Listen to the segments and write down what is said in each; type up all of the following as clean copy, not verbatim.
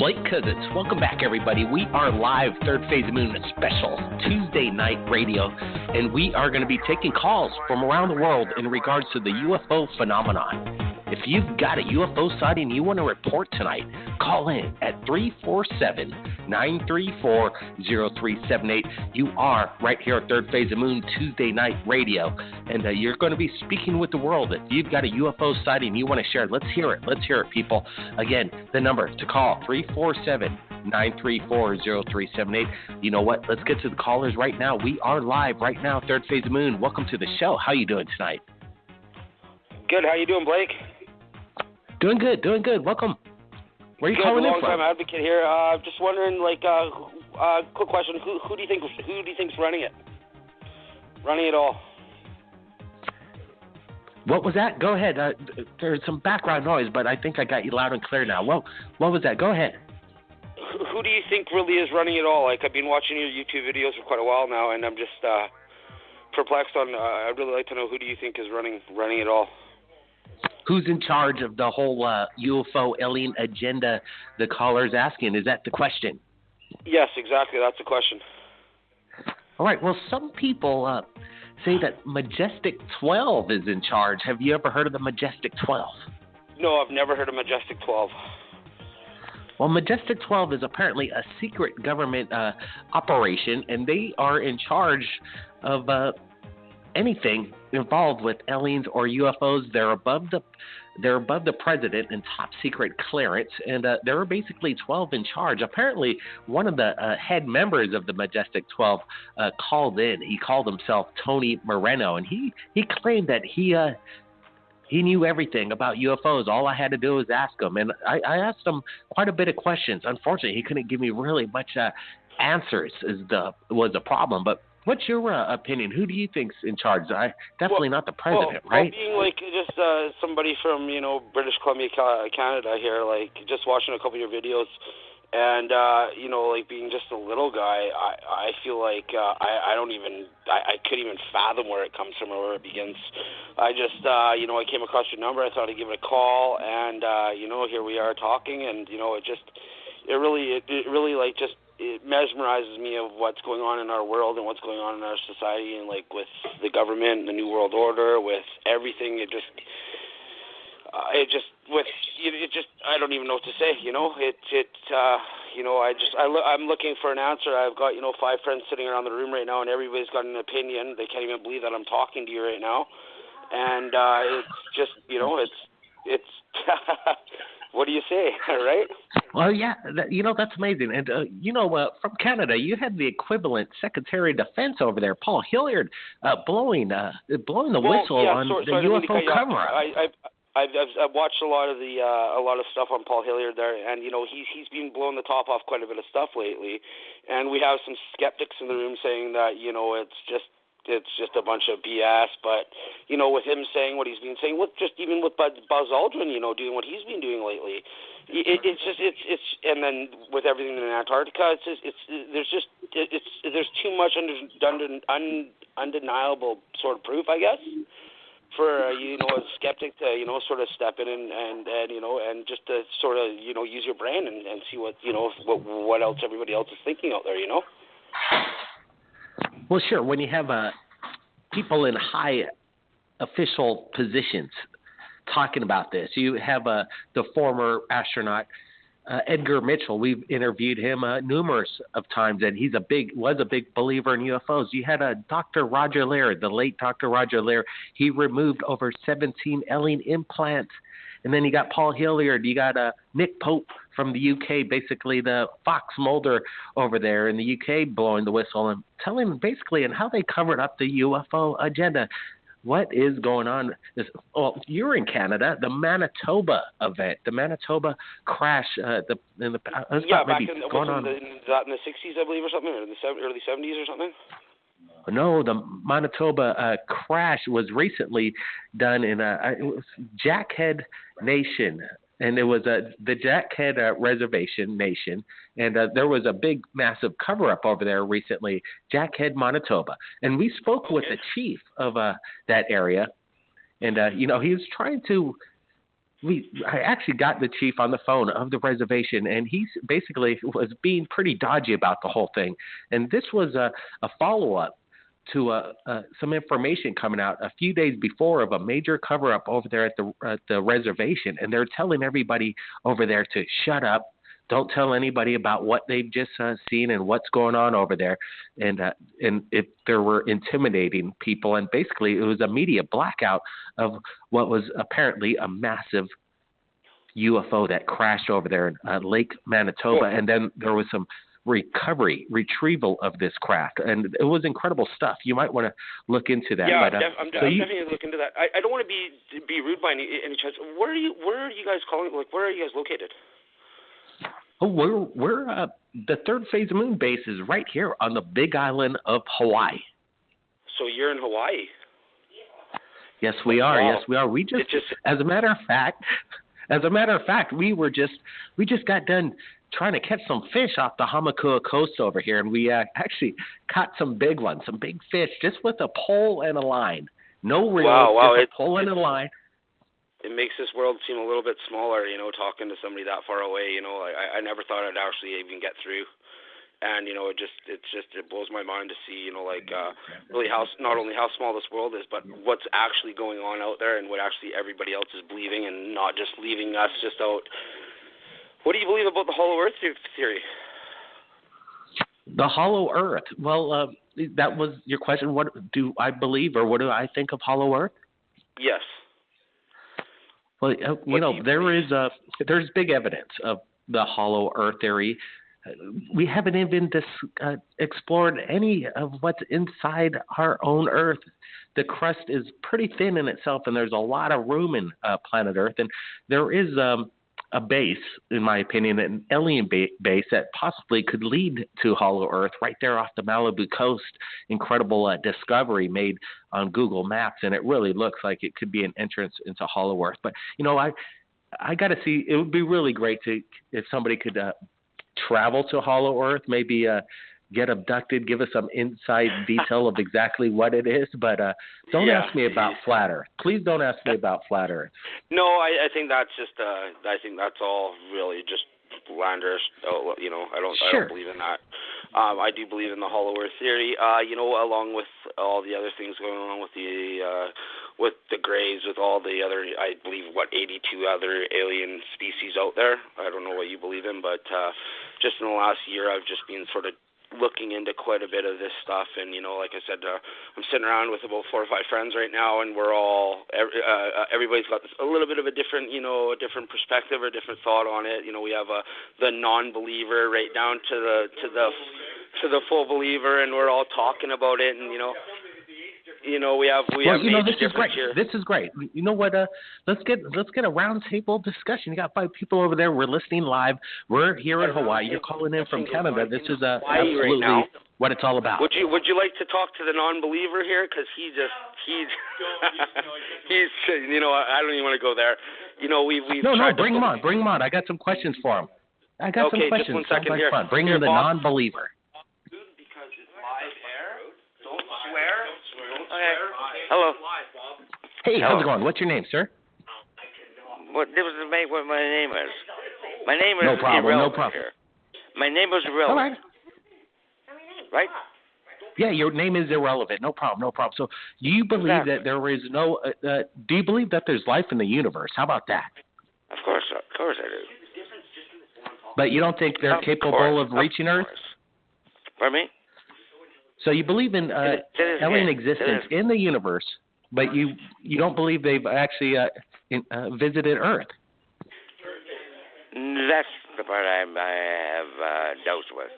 Blake Cousins. Welcome back, everybody. We are live, Third Phase of Moon special, Tuesday night radio, and we are going to be taking calls from around the world in regards to the UFO phenomenon. If you've got a UFO sighting you want to report tonight, call in at 347-934-0378. You are right here at Third Phase of Moon Tuesday night radio, and you're going to be speaking with the world. If you've got a UFO sighting you want to share, let's hear it. Let's hear it, people. Again, the number to call, 347-934-0378. You know what? Let's get to the callers right now. We are live right now, Third Phase of Moon. Welcome to the show. How you doing tonight? Good. How you doing, Blake? Doing good. Welcome. Where are you calling in from? Long-time advocate here. Just wondering, quick question: who do you think's running it? Running it all? What was that? Go ahead. There's some background noise, but I think I got you loud and clear now. What was that? Go ahead. Who do you think really is running it all? Like, I've been watching your YouTube videos for quite a while now, and I'm just perplexed on. I'd really like to know who do you think is running it all? Who's in charge of the whole UFO alien agenda? The caller's asking. Is that the question? Yes, exactly. That's the question. All right. Well, some people say that Majestic 12 is in charge. Have you ever heard of the Majestic 12? No, I've never heard of Majestic 12. Well, Majestic 12 is apparently a secret government operation, and they are in charge of anything involved with aliens or UFOs. They're above the president in top secret clearance, and there are basically 12 in charge. Apparently, one of the head members of the Majestic 12 called in. He called himself Tony Moreno, and he claimed that he knew everything about UFOs. All I had to do was ask him, and I asked him quite a bit of questions. Unfortunately, he couldn't give me really much answers. Was the problem, but. What's your opinion? Who do you think's in charge? Definitely not the president, right? Being just somebody from British Columbia, Canada here, just watching a couple of your videos, and being just a little guy, I feel like I couldn't even fathom where it comes from or where it begins. I just I came across your number. I thought I'd give it a call, and here we are talking, and it mesmerizes me of what's going on in our world and what's going on in our society, and with the government, the New World Order, with everything. I don't even know what to say. I'm looking for an answer. I've got 5 friends sitting around the room right now, and everybody's got an opinion. They can't even believe that I'm talking to you right now, and it's just it's what do you say, right? Well, yeah, that's amazing. And, from Canada, you had the equivalent Secretary of Defense over there, Paul Hillier, blowing the whistle on the UFO cover-up. I've watched a lot of stuff on Paul Hillier there, and he's been blowing the top off quite a bit of stuff lately, and we have some skeptics in the room saying that it's just a bunch of BS, but with him saying what he's been saying, even with Buzz Aldrin, doing what he's been doing lately, and then with everything in Antarctica, there's too much undeniable sort of proof, I guess, for a skeptic to sort of step in and just to sort of use your brain and see what else everybody else is thinking out there, Well, sure. When you have people in high official positions talking about this, you have the former astronaut Edgar Mitchell. We've interviewed him numerous of times, and was a big believer in UFOs. You had Dr. Roger Leir, the late Dr. Roger Leir. He removed over 17 alien implants. And then you got Paul Hillier. You got Nick Pope from the UK, basically the Fox Mulder over there in the UK, blowing the whistle and telling basically and how they covered up the UFO agenda. What is going on? You're in Canada. The Manitoba event, the Manitoba crash. Back in the 60s, I believe, or something, or in the early 70s or something. No, the Manitoba crash was recently done in it was Jackhead Nation, and it was the Jackhead Reservation Nation, and there was a big, massive cover-up over there recently, Jackhead, Manitoba, and we spoke with the chief of that area, and he was trying to I actually got the chief on the phone of the reservation, and he basically was being pretty dodgy about the whole thing. And this was a follow-up to some information coming out a few days before of a major cover-up over there at the reservation. And they're telling everybody over there to shut up. Don't tell anybody about what they've just seen and what's going on over there. And if there were intimidating people, and basically it was a media blackout of what was apparently a massive UFO that crashed over there in Lake Manitoba. And then there was some retrieval of this craft, and it was incredible stuff. You might want to look into that. Yeah, I'm definitely going to look into that. I don't want to be rude by any chance. Where are you guys calling? Like, where are you guys located? Oh, we're the Third Phase of Moon base is right here on the Big Island of Hawaii. So you're in Hawaii? Yes, we are. Wow. Yes, we are. We just as a matter of fact, we just got done trying to catch some fish off the Hamakua coast over here, and we actually caught some big ones, some big fish, just with a pole and a line. No reel, just a pole and a line. It makes this world seem a little bit smaller, talking to somebody that far away. I never thought I'd actually even get through. And, it blows my mind to see, really not only how small this world is, but what's actually going on out there and what actually everybody else is believing, and not just leaving us just out. What do you believe about the Hollow Earth theory? The Hollow Earth. Well, that was your question. What do I believe, or what do I think of Hollow Earth? Yes. Well, there's big evidence of the Hollow Earth theory. We haven't even explored any of what's inside our own Earth. The crust is pretty thin in itself, and there's a lot of room in planet Earth. And there is a base, in my opinion, an alien base that possibly could lead to Hollow Earth right there off the Malibu coast. Incredible discovery made on Google Maps, and it really looks like it could be an entrance into Hollow Earth. But, I got to see, it would be really great if somebody could travel to Hollow Earth, maybe get abducted, give us some inside detail of exactly what it is. But don't ask me about Flat Earth. Please don't ask me about Flat Earth. No, I think that's just I think that's all really just landers. I don't believe in that. I do believe in the Hollow Earth theory. Along with all the other things going on with the Greys, with all the other, I believe, 82 other alien species out there. I don't know what you believe in, but just in the last year, I've just been sort of looking into quite a bit of this stuff, and like I said, I'm sitting around with about 4 or 5 friends right now, and we're all everybody's got a little bit of a different perspective or different thought on it. We have the non-believer right down to the full believer, and we're all talking about it, and we have this is great. Here. This is great. You know what? Let's get a round table discussion. You got 5 people over there. We're listening live. We're here in Hawaii. You're calling in from Canada. This is absolutely right what it's all about. Would you like to talk to the non-believer here? Because he's I don't even want to go there. No, bring him on. Bring him on. I got some questions for him. I got some questions. Just 1 second here. Bring in the non-believer. Because it's live air. Don't swear. Okay. Hello. Hey, how's it going? What's your name, sir? What difference does it make what my name is? My name is irrelevant. No problem. Here. My name is irrelevant. All right. Right? Yeah, your name is irrelevant. No problem. So, do you believe that there is no? Do you believe that there's life in the universe? How about that? Of course I do. But you don't think they're capable of reaching Earth? Pardon me? So you believe in alien existence in the universe, but you don't believe they've actually visited Earth? That's the part I have doubts with.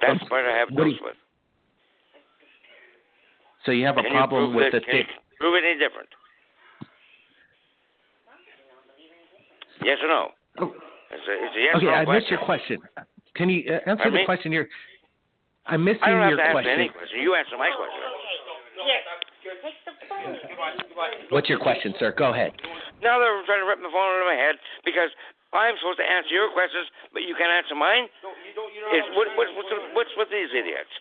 That's the part I have doubts with. So you have a problem with the thing? Prove it any different. Yes or no? Oh. It's a yes okay, or no I question. missed your question. Can you answer the question? I'm missing your question. I don't have to question. answer any question. You answer my question. What's your question, sir? Go ahead. Now they're trying to rip the phone out of my head because I'm supposed to answer your questions, but you can't answer mine? What's with these idiots?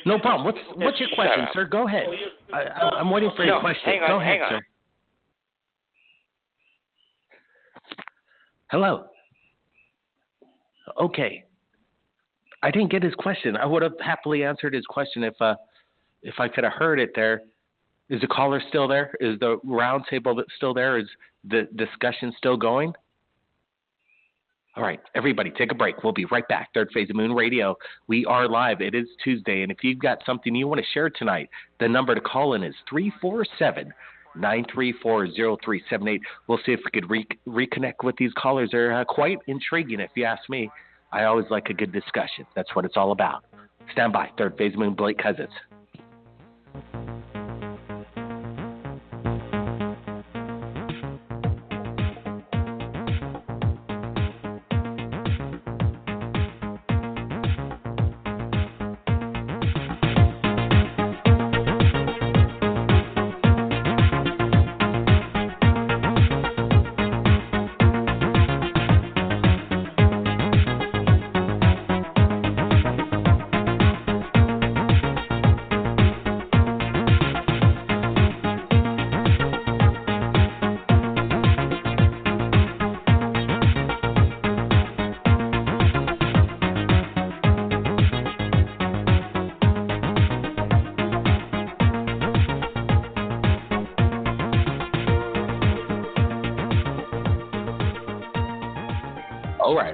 No problem. What's your question, sir? Go ahead. I'm waiting for your question. Go ahead, sir. Hello. Okay. I didn't get his question. I would have happily answered his question if I could have heard it there. Is the caller still there? Is the round table still there? Is the discussion still going? All right, everybody, take a break. We'll be right back. Third Phase of Moon Radio. We are live. It is Tuesday, and if you've got something you want to share tonight, the number to call in is 347-934-0378. We'll see if we could reconnect with these callers. They're quite intriguing, if you ask me. I always like a good discussion. That's what it's all about. Stand by. Third Phase of Moon, Blake Cousins.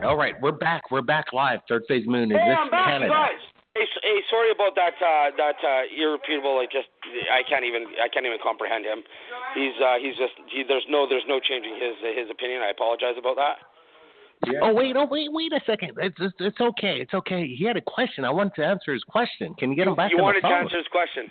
All right. We're back. We're back live. Third Phase Moon. Is this I'm back, Canada? guys. Hey, sorry about that. Irreputable. I can't even comprehend him. There's no changing his opinion. I apologize about that. Yeah. Oh wait a second. It's okay. It's okay. He had a question. I wanted to answer his question. Can you get him back on the phone? You wanted to answer his question.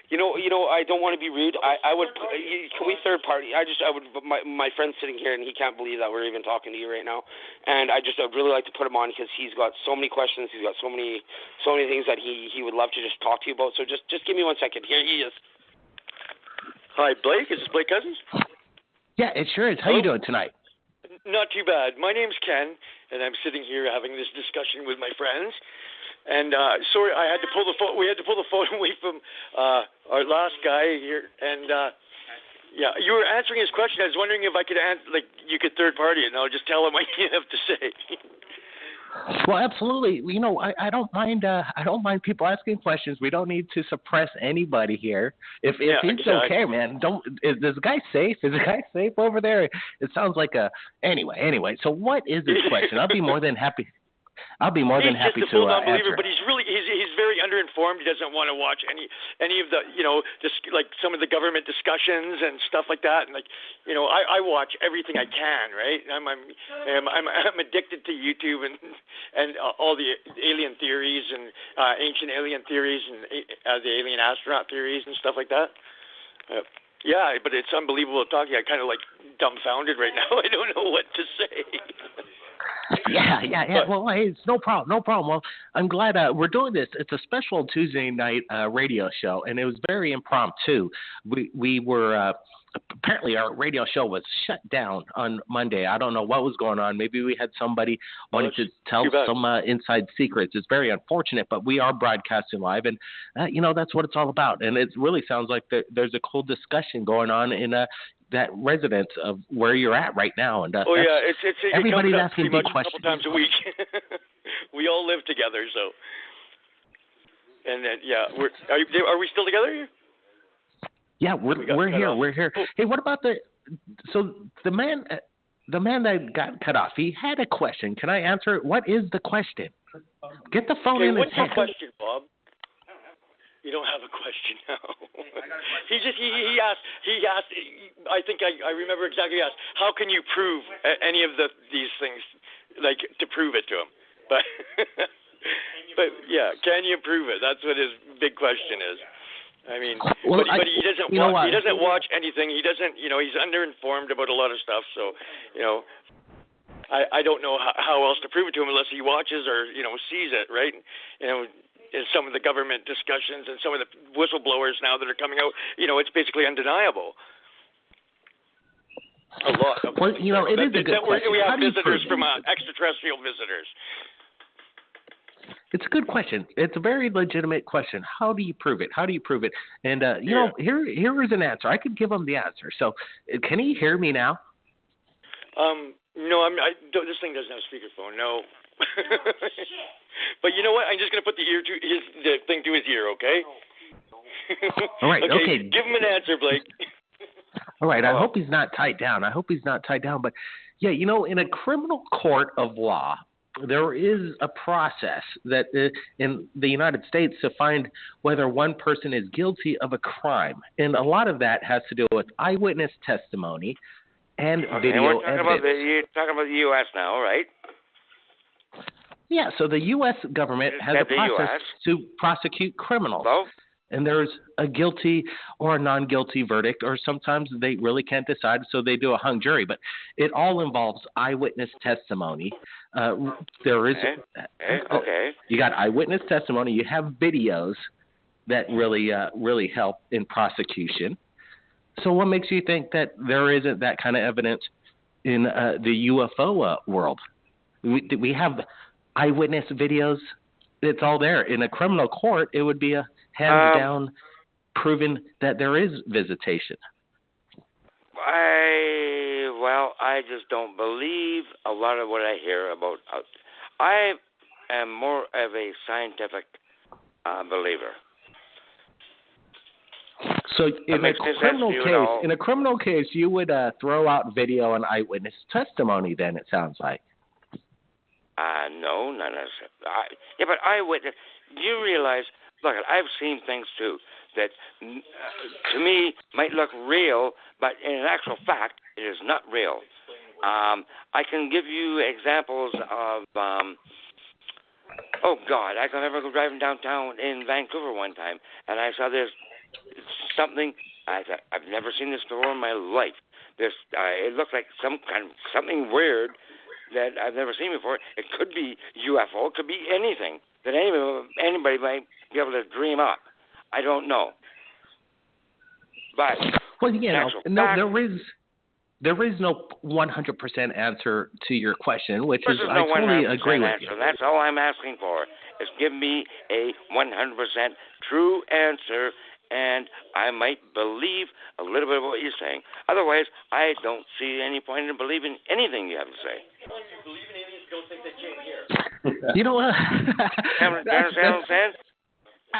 You know, I don't want to be rude. I would. Can we third party? I would. My friend's sitting here and he can't believe that we're even talking to you right now. And I'd really like to put him on because he's got so many questions. He's got so many things that he would love to just talk to you about. So just give me 1 second. Here he is. Hi, Blake. Is this Blake Cousins? Yeah, it sure is. How you doing tonight? Not too bad. My name's Ken, and I'm sitting here having this discussion with my friends. And sorry, I had to pull the phone. We had to pull the phone away from our last guy here. And yeah, you were answering his question. I was wondering if I could you could third party it, and I'll just tell him what you have to say. Well, absolutely. You know, I don't mind. I don't mind people asking questions. We don't need to suppress anybody here. If it's okay, man. Is this guy safe? Is the guy safe over there? It sounds like a. Anyway. So what is his question? I'll be more than happy. He's just a full nonbeliever, but he's very underinformed. He doesn't want to watch any of the just like some of the government discussions and stuff like that. And I watch everything I can, right? I'm addicted to YouTube and all the alien theories and ancient alien theories and the alien astronaut theories and stuff like that. Yeah, but it's unbelievable talking. I'm kind of dumbfounded right now. I don't know what to say. Yeah. Well, hey, it's no problem. Well, I'm glad we're doing this. It's a special Tuesday night radio show, and it was very impromptu. We were apparently our radio show was shut down on Monday. I don't know what was going on. Maybe we had somebody wanting to tell some inside secrets. It's very unfortunate, but we are broadcasting live, and that's what it's all about. And it really sounds like there's a cool discussion going on in that residence of where you're at right now. And everybody's asking big questions. A couple times a week. We all live together, so. And then are we still together here? Yeah, we're here. We're here. Hey, what about the man that got cut off? He had a question. Can I answer it? What is the question? Get the phone in. What's your question, Bob? You don't have a question now. He asked. I think I remember exactly. He asked, "How can you prove any of these things? To prove it to him?" But yeah, can you prove it? That's what his big question is. I mean, but he doesn't. He doesn't watch anything. He doesn't. He's underinformed about a lot of stuff. So, I don't know how else to prove it to him unless he watches or sees it, right? In some of the government discussions and some of the whistleblowers now that are coming out, it's basically undeniable. A lot. Well, it is a good question. We have visitors from extraterrestrial visitors. It's a good question. It's a very legitimate question. How do you prove it? And, you know, here is an answer. I could give him the answer. So can he hear me now? No, this thing doesn't have speakerphone. No. But you know what? I'm just going to put the thing to his ear, okay? All right, okay. Give him an answer, Blake. All right, I hope he's not tied down. But, yeah, you know, in a criminal court of law, there is a process that in the United States to find whether one person is guilty of a crime. And a lot of that has to do with eyewitness testimony and video evidence. You're talking about the U.S. now, right? Yeah, so the U.S. government has a process to prosecute criminals. Hello? And there's a guilty or a non-guilty verdict, or sometimes they really can't decide, so they do a hung jury. But it all involves eyewitness testimony. There is you got eyewitness testimony. You have videos that really help in prosecution. So what makes you think that there isn't that kind of evidence in the UFO world? We have eyewitness videos. It's all there. In a criminal court, it would be a hands down proven that there is visitation. I just don't believe a lot of what I hear about. I am more of a scientific believer. So in a criminal case, you would throw out video and eyewitness testimony. Then it sounds like. No, not necessarily. But eyewitness. Do you realize? Look, I've seen things too that to me might look real, but in actual fact, it is not real. I can give you examples of. I can remember driving downtown in Vancouver one time, and I saw this something. I thought, I've never seen this before in my life. It looked like something weird that I've never seen before. It could be UFO. It could be anything that anybody might be able to dream up. I don't know. But there is no 100% answer to your question, which is I totally agree with you. That's all I'm asking for. Is give me a 100% true answer, and I might believe a little bit of what you're saying. Otherwise, I don't see any point in believing anything you have to say. If you believe in aliens, don't think they came here. You know what? You understand what I'm saying?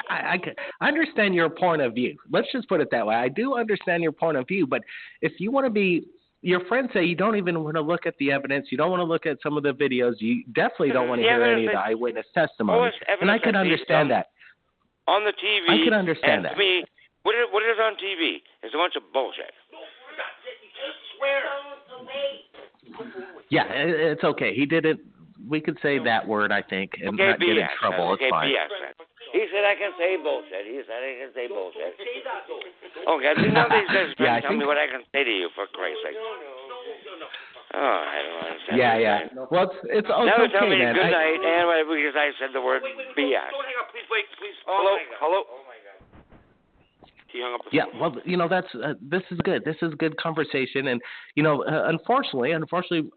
I understand your point of view. Let's just put it that way. I do understand your point of view, but if you want to be, your friends say you don't even want to look at the evidence, you don't want to look at some of the videos, you definitely don't want to hear any of the eyewitness testimony. And I could understand that. On the TV, I can understand that. To me, what is on TV is a bunch of bullshit. Yeah, it's okay. He didn't. We could say that word, I think, and not get in trouble. It's fine. BS. He said I can say bullshit. Okay, now these guys are trying to tell me what I can say to you, for Christ's sake. Oh, I don't understand. Yeah. Well, it's okay, now tell me man. good night, and because I said the word BS. Don't hang up, please, wait, please. Hello. Oh my God. He hung up. Yeah, well, that's this is good. This is good conversation, and unfortunately,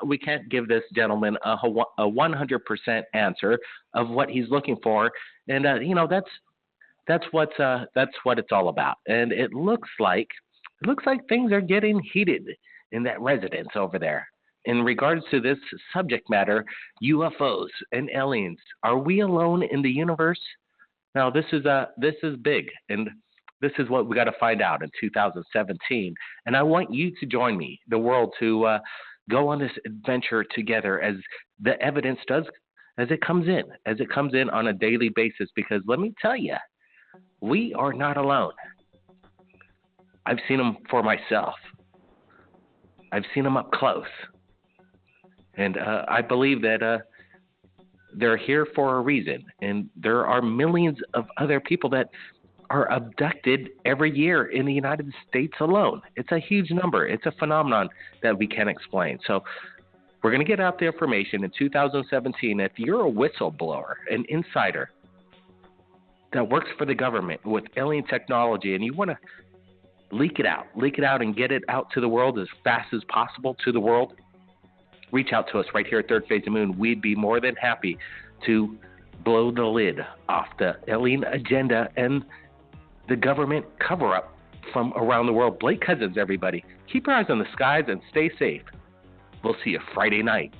we can't give this gentleman a 100% answer of what he's looking for, and that's what it's all about. And it looks like things are getting heated in that residence over there in regards to this subject matter: UFOs and aliens. Are we alone in the universe? Now, this is big, and this is what we got to find out in 2017. And I want you to join me, the world, to go on this adventure together as the evidence does, as it comes in on a daily basis. Because let me tell you, we are not alone. I've seen them for myself. I've seen them up close. And I believe that they're here for a reason. And there are millions of other people that are abducted every year in the United States alone. It's a huge number. It's a phenomenon that we can't explain. So we're going to get out the information in 2017. If you're a whistleblower, an insider that works for the government with alien technology, and you want to leak it out and get it out to the world as fast as possible to the world, reach out to us right here at Third Phase of Moon. We'd be more than happy to blow the lid off the alien agenda and the government cover-up from around the world. Blake Cousins, everybody. Keep your eyes on the skies and stay safe. We'll see you Friday night